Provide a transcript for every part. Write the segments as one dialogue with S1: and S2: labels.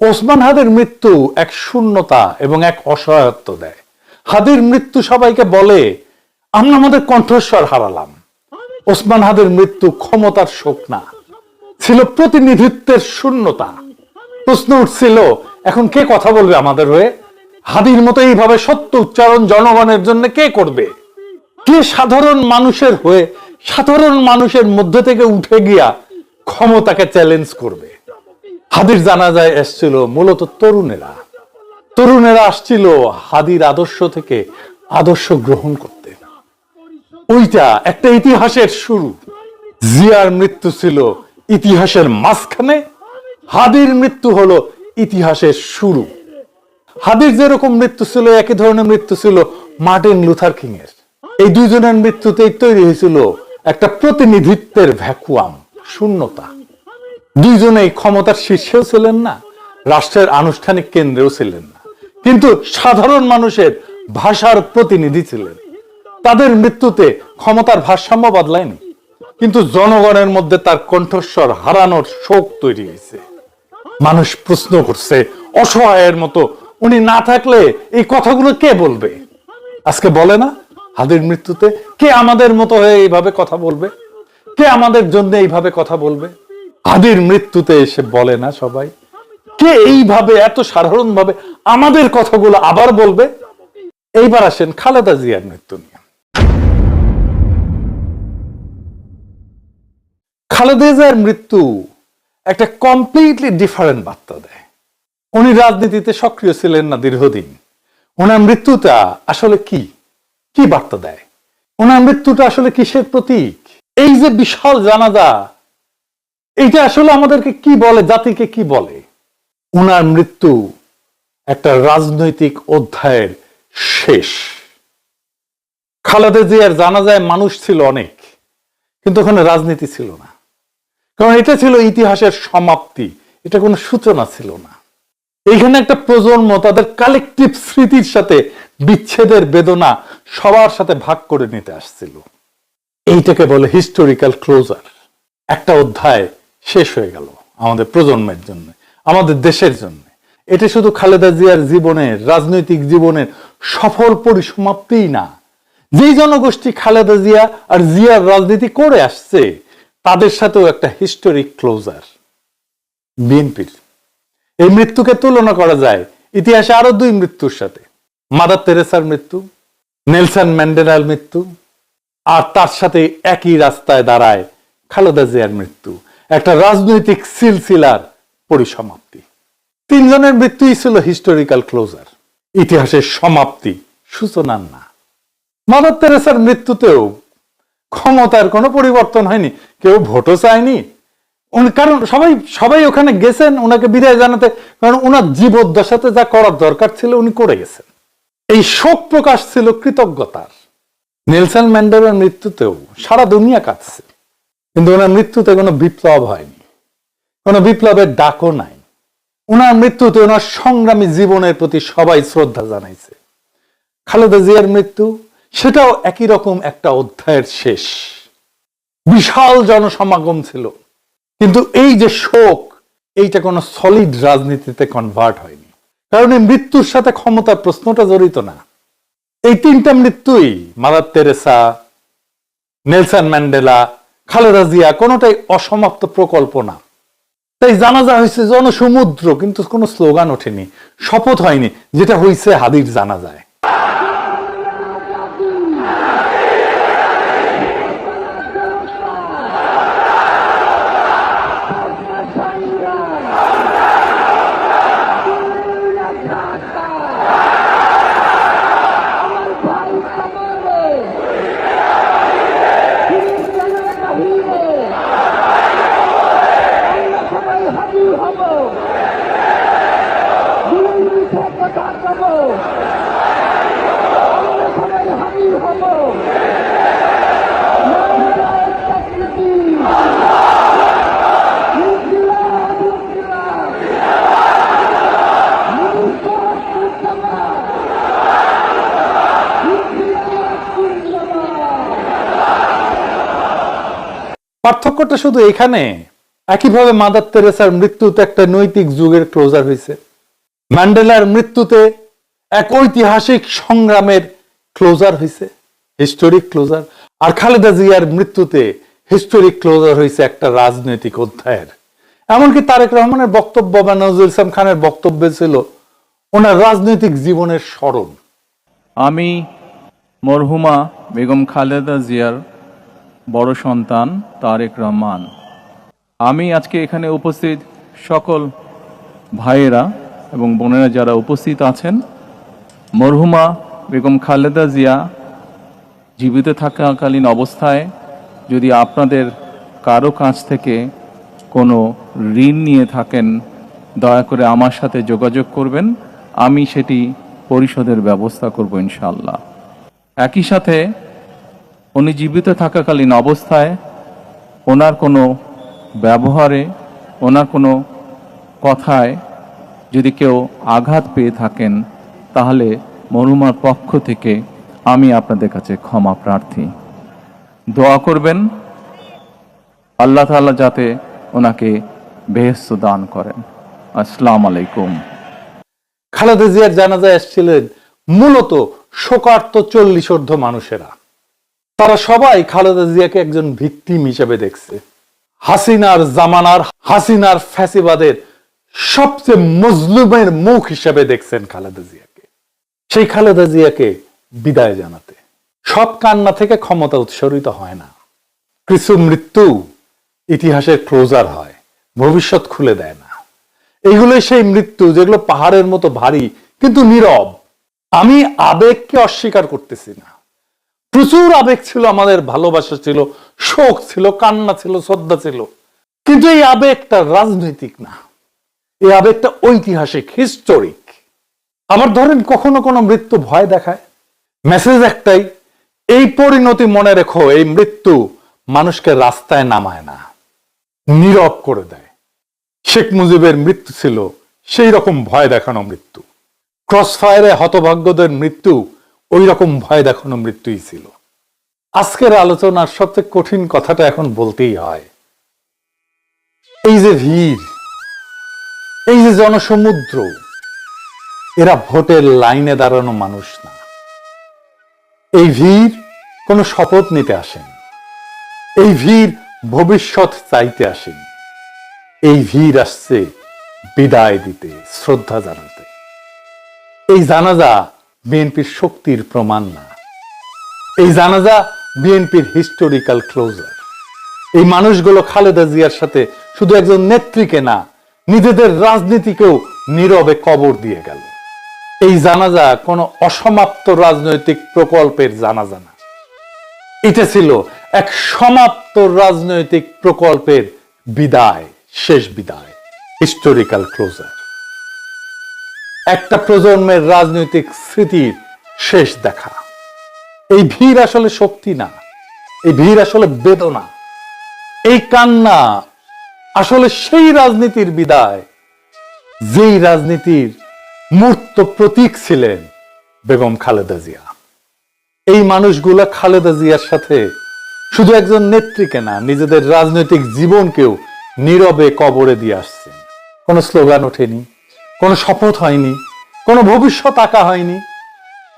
S1: ওসমান হাদির মৃত্যু এক শূন্যতা এবং এক অসহায়ত্ব দেয়। হাদির মৃত্যু সবাইকে বলে আমরা আমাদের কণ্ঠস্বর হারালাম। ওসমান হাদির মৃত্যু ক্ষমতার শোক না, ছিল প্রতিনিধিত্বের শূন্যতা। প্রশ্ন উঠছিল, এখন কে কথা বলবে আমাদের হয়ে? হাদির মতো এইভাবে সত্য উচ্চারণ জনগণের জন্য কে করবে? কে সাধারণ মানুষের হয়ে সাধারণ মানুষের মধ্যে থেকে উঠে গিয়া ক্ষমতাকে চ্যালেঞ্জ করবে? হাদির জানাজায় এসছিল মূলত তরুণেরা আসছিল হাদির আদর্শ থেকে আদর্শ গ্রহণ করতে। ওইটা একটা ইতিহাসের শুরু। জিয়ার মৃত্যু ছিল ইতিহাসের মাঝখানে, হাদির মৃত্যু হলো ইতিহাসের শুরু। হাদির যেরকম মৃত্যু ছিল, একই ধরনের মৃত্যু ছিল মার্টিন লুথার কিং এর। এই দুইজনের মৃত্যুতেই তৈরি হয়েছিল একটা প্রতিনিধিত্বের ভ্যাকুয়াম, শূন্যতা। দুইজনেই ক্ষমতার শীর্ষেও ছিলেন না, রাষ্ট্রের আনুষ্ঠানিক কেন্দ্রেও ছিলেন না, কিন্তু সাধারণ মানুষের ভাষার প্রতিনিধি ছিলেন। তাদের মৃত্যুতে ক্ষমতার ভারসাম্য বদলায়নি, কিন্তু জনগণের মধ্যে তার কণ্ঠস্বর হারানোর শোক তৈরি হয়েছে। মানুষ প্রশ্ন করছে অসহায়ের মতো, উনি না থাকলে এই কথাগুলো কে বলবে? আজকে বলে না, হাদির মৃত্যুতে কে আমাদের মতো হয়ে এইভাবে কথা বলবে? কে আমাদের জন্য এইভাবে কথা বলবে? হাদির মৃত্যুতে এসে বলে না সবাই, কে এইভাবে এত সাধারণ ভাবে আমাদের কথাগুলো আবার বলবে? এইবার আসেন খালেদা জিয়ার মৃত্যু নিয়ে। খালেদা জিয়ার মৃত্যু একটা কমপ্লিটলি ডিফারেন্ট বার্তা দেয়। উনি রাজনীতিতে সক্রিয় ছিলেন না দীর্ঘদিন। ওনার মৃত্যুটা আসলে কি বার্তা দেয়? ওনার মৃত্যুটা আসলে কিসের প্রতীক? এই যে বিশাল জানাজা, এইটা আসলে আমাদেরকে কি বলে, জাতিকে কি বলে? ওনার মৃত্যু একটা রাজনৈতিক অধ্যায়ের শেষ। খালেদা জিয়ার জানাজায় মানুষ ছিল অনেক, কিন্তু ওখানে রাজনীতি ছিল না, কারণ এটা ছিল ইতিহাসের সমাপ্তি, এটা কোনো সূচনা ছিল না। এইখানে একটা প্রজন্ম তাদের কালেকটিভ স্মৃতির সাথে বিচ্ছেদের বেদনা সবার সাথে ভাগ করে নিতে আসছিল। এইটাকে বলে হিস্টোরিক্যাল ক্লোজার। একটা অধ্যায় শেষ হয়ে গেল আমাদের প্রজন্মের জন্য, আমাদের দেশের জন্য। এটা শুধু খালেদা জিয়ার জীবনের, রাজনৈতিক জীবনের সফল পরিসমাপ্তিই না, যেই জনগোষ্ঠী খালেদা জিয়া আর জিয়ার রাজনীতি করে আসছে তাদের সাথেও একটা হিস্টোরিক ক্লোজার। বিএনপির এই মৃত্যুকে তুলনা করা যায় ইতিহাসে আরো দুই মৃত্যুর সাথে। মাদার তেরেসার মৃত্যু, নেলসন ম্যান্ডেলার মৃত্যু, আর তার সাথে একই রাস্তায় দাঁড়ায় খালেদা জিয়ার মৃত্যু, একটা রাজনৈতিক সিলসিলার পরিসমাপ্তি। তিনজনের মৃত্যুই ছিল হিস্টোরিক্যাল ক্লোজার, ইতিহাসের সমাপ্তি, সূচনার না। মাদার তেরেসার মৃত্যুতেও ক্ষমতার কোনো পরিবর্তন হয়নি, কেউ ভোটও চায়নি, কারণ সবাই ওখানে গেছেন ওনাকে বিদায় জানাতে, কারণ ওনার জীবদ্দশাতে যা করার দরকার ছিল উনি করে গেছেন। এই শোক প্রকাশ ছিল কৃতজ্ঞতার। নেলসন ম্যান্ডেলার মৃত্যুতেও সারা দুনিয়া কাঁদছে, কিন্তু ওনার মৃত্যুতে কোনো বিপ্লব হয়নি, কোনো বিপ্লবের ডাকও নাই। ওনার মৃত্যুতে ওনার সংগ্রামী জীবনের প্রতি সবাই শ্রদ্ধা জানাইছে। খালেদা জিয়ার মৃত্যু, সেটাও একই রকম একটা অধ্যায়ের শেষ। বিশাল জনসমাগম ছিল, কিন্তু এই যে শোক, এইটা কোনো সলিড রাজনীতিতে কনভার্ট হয়নি, কারণ এই মৃত্যুর সাথে ক্ষমতার প্রশ্নটা জড়িত না। এই তিনটা মৃত্যুই, Mother Teresa, Nelson Mandela, Khaleda Zia, কোনোটাই অসমাপ্ত প্রকল্প না। তাই জানাজা হয়েছে জনসমুদ্র, কিন্তু কোনো স্লোগান ওঠেনি, শপথ হয়নি, যেটা হয়েছে হাদির জানাজায়। পার্থক্যটা শুধু এখানে, একইভাবে মাদার তেরেসার মৃত্যুতে একটা নৈতিক যুগের ক্লোজার হয়েছে। ম্যান্ডেলার মৃত্যুতে এক ঐতিহাসিক সংগ্রামের ক্লোজার হয়েছে, হিস্টোরিক ক্লোজার। আর খালেদা জিয়ার মৃত্যুতে হিস্টোরিক ক্লোজার হয়েছে একটা রাজনৈতিক অধ্যায়ের। এমনকি তারেক রহমানের বক্তব্য বা নজরুল ইসলাম খানের বক্তব্য ছিল ওনার রাজনৈতিক জীবনের স্মরণ।
S2: আমি মরহুমা বেগম খালেদা জিয়ার বড় সন্তান তারেক রহমান। আমি আজকে এখানে উপস্থিত সকল ভাইয়েরা এবং বোনেরা যারা উপস্থিত আছেন, মরহুমা বেগম খালেদা জিয়া জীবিত থাকাকালীন অবস্থায় যদি আপনাদের কারো কাছ থেকে কোনো ঋণ নিয়ে থাকেন, দয়া করে আমার সাথে যোগাযোগ করবেন, আমি সেটি পরিশোধের ব্যবস্থা করব ইনশাআল্লাহ। একই সাথে উনি জীবিত থাকাকালীন অবস্থায় ওনার কোনো ব্যবহারে, ওনার কোনো কথায় যদি কেউ আঘাত পেয়ে থাকেন, তাহলে মরহুমার পক্ষ থেকে আমি আপনাদের কাছে ক্ষমা প্রার্থী। দোয়া করবেন আল্লাহ তাআলা যাতে ওনাকে বেহেশত দান করেন। আসসালামু আলাইকুম।
S1: খালেদা জিয়ার জানাজায় এসেছিলেন মূলত শোকার্ত 40 মানুষেরা। তারা সবাই খালেদা জিয়াকে একজন ভিকটিম হিসেবে দেখছে। হাসিনার জামানার, হাসিনার ফ্যাসিবাদের সবচেয়ে মজলুমের মুখ হিসেবে দেখছেন খালেদা জিয়াকে। সেই খালেদা জিয়াকে বিদায় জানাতে সব কান্না থেকে ক্ষমতা উৎসরিত হয় না। কিছু মৃত্যু ইতিহাসের ক্লোজার হয়, ভবিষ্যৎ খুলে দেয় না। এইগুলোই সেই মৃত্যু যেগুলো পাহাড়ের মতো ভারী কিন্তু নীরব। আমি আবেগকে অস্বীকার করতেছি না, প্রচুর আবেগ ছিল, আমাদের ভালোবাসা ছিল, শোক ছিল, কান্না ছিল, শ্রদ্ধা ছিল, কিন্তু এই আবেগটা রাজনৈতিক না, এই আবেগটা ঐতিহাসিক, হিস্টোরিক। আবার ধরেন কখনো কোনো মৃত্যু ভয় দেখায়, মেসেজ একটাই, এই পরিণতি মনে রেখো, এই মৃত্যু মানুষকে রাস্তায় নামায় না, নীরব করে দেয়। শেখ মুজিবের মৃত্যু ছিল সেই রকম ভয় দেখানো মৃত্যু। ক্রসফায়ারে হতভাগ্যদের মৃত্যু ওই রকম ভয় দেখানো মৃত্যুই ছিল। আজকের আলোচনার সবচেয়ে কঠিন কথাটা এখন বলতেই হয়, এই যে ভিড়, এই যে জনসমুদ্র, এরা ভোটের লাইনে দাঁড়ানো মানুষ না। এই ভিড় কোনো শপথ নিতে আসেন, এই ভিড় ভবিষ্যৎ চাইতে আসেন। এই ভিড় আসছে বিদায় দিতে, শ্রদ্ধা জানাতে। এই জানাজা বিএনপির শক্তির প্রমাণ না, এই জানাজা বিএনপির হিস্টোরিক্যাল ক্লোজার। এই মানুষগুলো খালেদা জিয়ার সাথে শুধু একজন নেত্রীকে না, নিজেদের রাজনীতিকেও নীরবে কবর দিয়ে গেল। এই জানাজা কোনো অসমাপ্ত রাজনৈতিক প্রকল্পের জানাজা না, এটা ছিল এক সমাপ্ত রাজনৈতিক প্রকল্পের বিদায়, শেষ বিদায়, হিস্টোরিক্যাল ক্লোজার। একটা প্রজন্মের রাজনৈতিক স্মৃতির শেষ দেখা। এই ভিড় আসলে শক্তি না, এই ভিড় আসলে বেদনা, এই কান্না আসলে সেই রাজনীতির বিদায় যেই রাজনীতির মূর্ত প্রতীক ছিলেন বেগম খালেদা জিয়া। এই মানুষগুলা খালেদা জিয়ার সাথে শুধু একজন নেত্রীকে না, নিজেদের রাজনৈতিক জীবনকেও নীরবে কবরে দিয়ে আসছেন। কোনো স্লোগান ওঠেনি, কোনো শপথ হয়নি, কোনো ভবিষ্যৎ আঁকা হয়নি।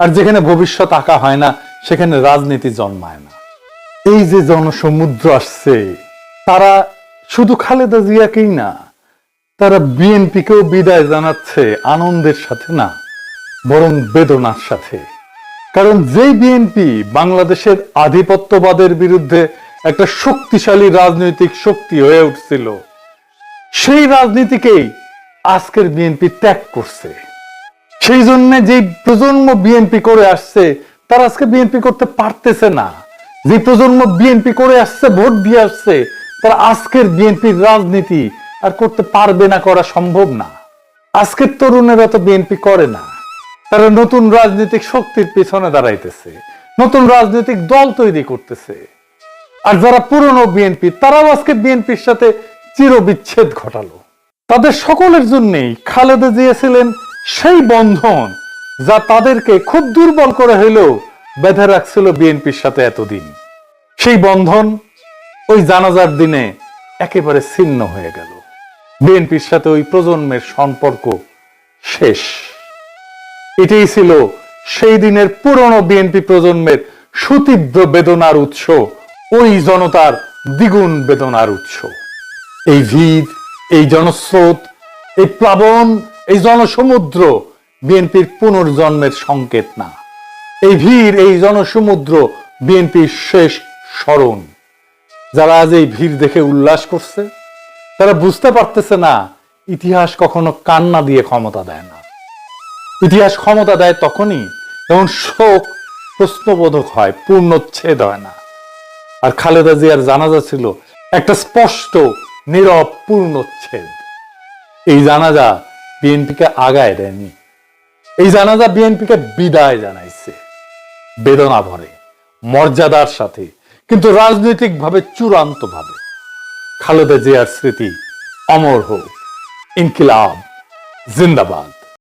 S1: আর যেখানে ভবিষ্যৎ আঁকা হয় না, সেখানে রাজনীতি জন্মায় না। এই যে জনসমুদ্র আসছে, তারা শুধু খালেদা জিয়াকেই না, তারা বিএনপিকেও বিদায় জানাচ্ছে আনন্দের সাথে না, বরং বেদনার সাথে। কারণ যেই বিএনপি বাংলাদেশের আধিপত্যবাদের বিরুদ্ধে একটা শক্তিশালী রাজনৈতিক শক্তি হয়ে উঠছিল, সেই রাজনীতিকেই আজকের বিএনপি ত্যাগ করছে। সেই জন্য যে প্রজন্ম বিএনপি করে আসছে, তারা আজকে বিএনপি করতে পারতেছে না। যে প্রজন্ম বিএনপি করে আসছে, ভোট দিয়ে আসছে, তারা আজকের বিএনপির রাজনীতি আর করতে পারবে না, করা সম্ভব না। আজকের তরুণেরা তো বিএনপি করে না, তারা নতুন রাজনৈতিক শক্তির পিছনে দাঁড়াইতেছে, নতুন রাজনৈতিক দল তৈরি করতেছে। আর যারা পুরনো বিএনপি, তারাও আজকে বিএনপির সাথে চিরবিচ্ছেদ ঘটালো। তাদের সকলের জন্যই খালেদা জিয়া ছিলেন সেই বন্ধন যা তাদেরকে খুব দুর্বল করে হইলেও বেঁধে রাখছিল বিএনপির সাথে এতদিন। সেই বন্ধন ওই জানাজার দিনে একেবারে ছিন্ন হয়ে গেল। বিএনপির সাথে ওই প্রজন্মের সম্পর্ক শেষ। এটাই ছিল সেই দিনের পুরনো বিএনপি প্রজন্মের সুতীব্র বেদনার উৎস, ওই জনতার দ্বিগুণ বেদনার উৎস। এই ভিড়, এই জনস্রোত, এই প্লাবন, এই জনসমুদ্র বিএনপির পুনর্জন্মের সংকেত না। এই ভিড়, এই জনসমুদ্র বিএনপির শেষ স্মরণ। যারা আজ এই ভিড় দেখে উল্লাস করছে, তারা বুঝতে পারতেছে না ইতিহাস কখনো কান্না দিয়ে ক্ষমতা দেয় না। ইতিহাস ক্ষমতা দেয় তখনই যখন শোক প্রশ্নবোধক হয়, পূর্ণচ্ছেদ হয় না। আর খালেদা জিয়ার জানাজা ছিল একটা স্পষ্ট নীরব পূর্ণচ্ছেদ। এই জানাজা বিএনপিকে আগায় দেয়নি, এই জানাজা বিএনপিকে বিদায় জানাইছে বেদনা ভরে, মর্যাদার সাথে, কিন্তু রাজনৈতিকভাবে চূড়ান্ত ভাবে। খালেদা জিয়ার স্মৃতি অমর হোক। ইনকিলাব জিন্দাবাদ।